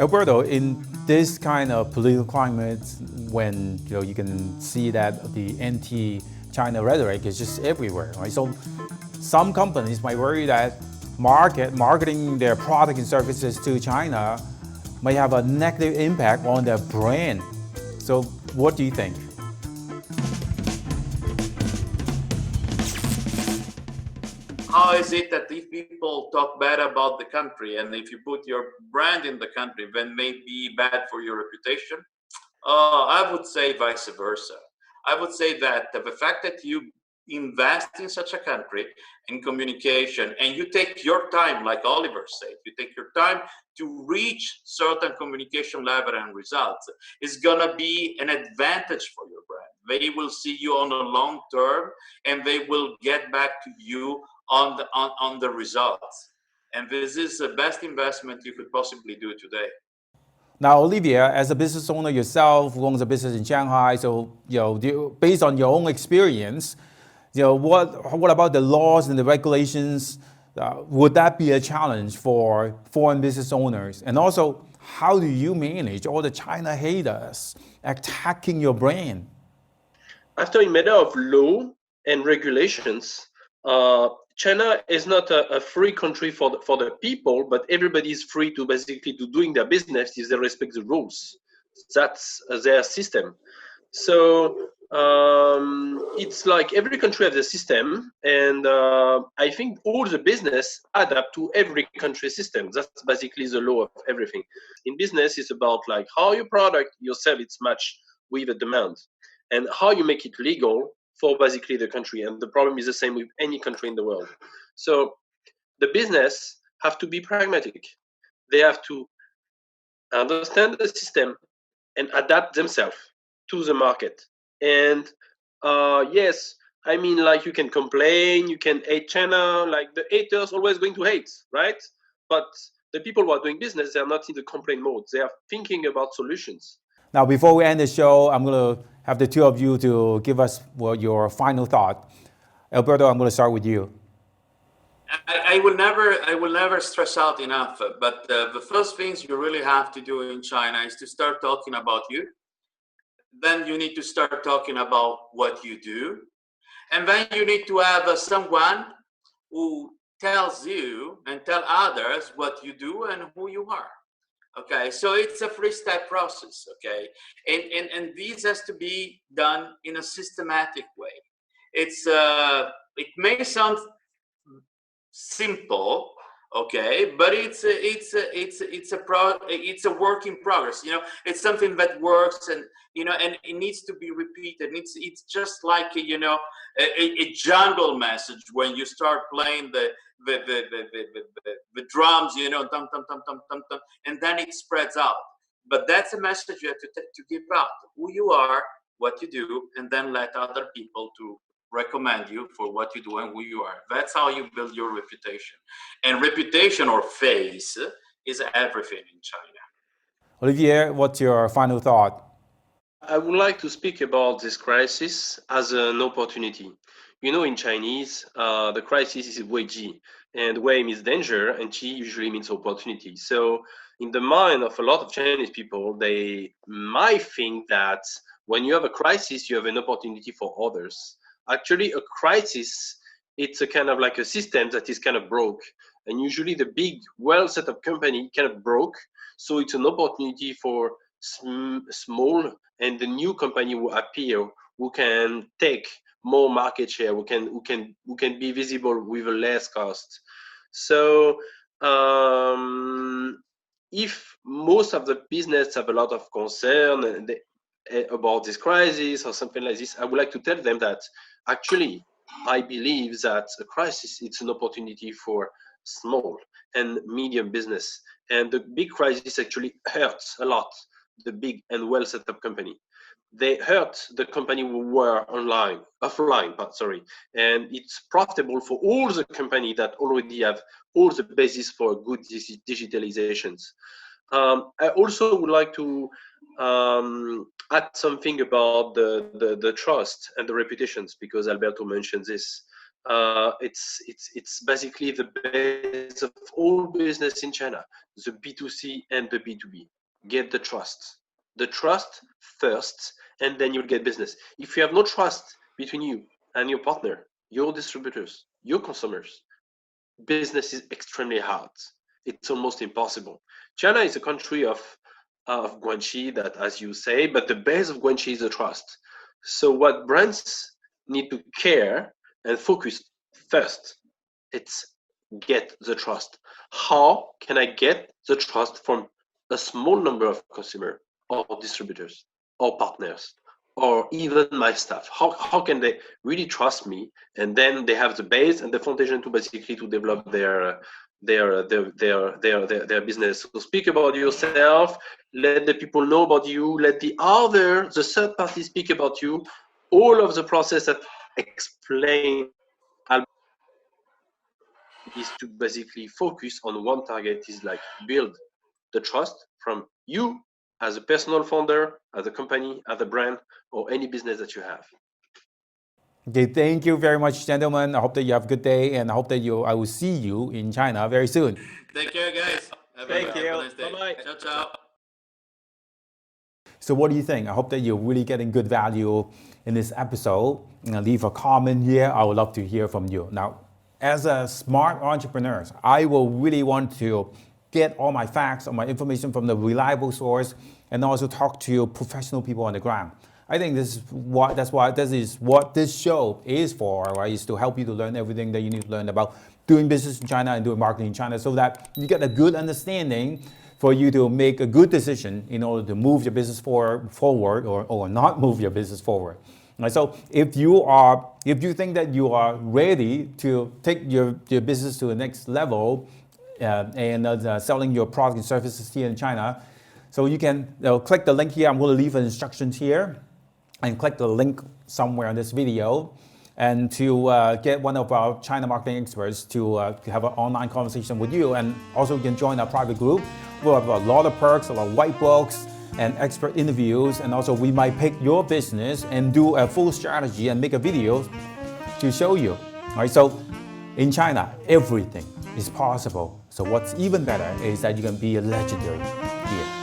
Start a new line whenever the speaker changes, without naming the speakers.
Alberto, in this kind of political climate, when you can see that the anti-China rhetoric is just everywhere, right? So some companies might worry that marketing their product and services to China may have a negative impact on their brand. So what do you think?
How is it that if people talk bad about the country and if you put your brand in the country, then may be bad for your reputation? I would say vice versa. I would say that the fact that you invest in such a country in communication and you take your time, like Oliver said, you take your time to reach certain communication level and results, is gonna be an advantage for your brand. They will see you on the long term and they will get back to you on the results. And this is the best investment you could possibly do today.
Now, Olivia, as a business owner yourself, who owns a business in Shanghai, so based on your own experience, what about the laws and the regulations? Would that be a challenge for foreign business owners? And also, how do you manage all the China haters attacking your brand?
After in matter of law and regulations, China is not a free country for the people, but everybody is free to basically to doing their business if they respect the rules. That's their system. So it's like every country has a system, and I think all the business adapt to every country system. That's basically the law of everything. In business, it's about like how your product, your service match with the demand, and how you make it legal for basically the country. And the problem is the same with any country in the world. So the business have to be pragmatic. They have to understand the system and adapt themselves to the market. And yes, I mean, like you can complain, you can hate China, like the haters always going to hate, right? But the people who are doing business, they are not in the complaint mode. They are thinking about solutions.
Now, before we end the show, I'm going to have the two of you to give us your final thought. Alberto, I'm going to start with you.
I will never stress out enough. But the first things you really have to do in China is to start talking about you. Then you need to start talking about what you do, and then you need to have someone who tells you and tell others what you do and who you are. Okay, so it's a three-step process. Okay, and this has to be done in a systematic way. It may sound simple, okay, but it's a work in progress. It's something that works, and and it needs to be repeated. It's just like a jungle message when you start playing the drums, dum dum dum dum dum dum, and then it spreads out. But that's a message you have to give out: who you are, what you do, and then let other people to recommend you for what you do and who you are. That's how you build your reputation. And reputation or face is everything in China.
Olivier, what's your final thought?
I would like to speak about this crisis as an opportunity. In Chinese, the crisis is Wei Ji, and Wei means danger, and Ji usually means opportunity. So, in the mind of a lot of Chinese people, they might think that when you have a crisis, you have an opportunity for others. Actually, a crisis, it's a kind of like a system that is kind of broke, and usually the big, well set up company kind of broke. So it's an opportunity for small and the new company will appear, who can take more market share, who can be visible with a less cost. So if most of the business have a lot of concern about this crisis or something like this, I would like to tell them that actually I believe that a crisis, it's an opportunity for small and medium business, and the big crisis actually hurts a lot the big and well set up company. They hurt the company who were offline, and it's profitable for all the company that already have all the basis for good digitalizations. I also would like to add something about the trust and the reputations, because Alberto mentioned this. It's basically the base of all business in China, the B2C and the B2B. Get the trust first, and then you'll get business. If you have no trust between you and your partner, your distributors, your consumers, business is extremely hard. It's almost impossible. China is a country of guanxi, that, as you say, but the base of guanxi is the trust. So what brands need to care and focus first, it's get the trust. How can I get the trust from a small number of consumers or distributors or partners or even my staff? How can they really trust me? And then they have the base and the foundation to basically to develop their business. So speak about yourself, let the people know about you, let the third party speak about you. All of the process that explain is to basically focus on one target, is like build the trust from you as a personal founder, as a company, as a brand, or any business that you have.
Okay, thank you very much, gentlemen. I hope that you have a good day, and I hope that I will see you in China very soon.
Take care, guys.
Thank you.
Have a nice day.
Bye-bye.
Ciao, ciao.
So what do you think? I hope that you're really getting good value in this episode. Leave a comment here. I would love to hear from you. Now, as a smart entrepreneur, I will really want to get all my facts or my information from the reliable source, and also talk to professional people on the ground. I think this is what this show is for, right? Is to help you to learn everything that you need to learn about doing business in China and doing marketing in China, so that you get a good understanding for you to make a good decision in order to move your business forward or not move your business forward. Right, so if you think that you are ready to take your business to the next level and selling your products and services here in China, so you can click the link here. I'm going to leave instructions here, and click the link somewhere in this video, and to get one of our China marketing experts to have an online conversation with you. And also you can join our private group. We'll have a lot of perks, a lot of white books and expert interviews, and also we might pick your business and do a full strategy and make a video to show you. All right, so in China, everything is possible. So what's even better is that you can be a legendary here.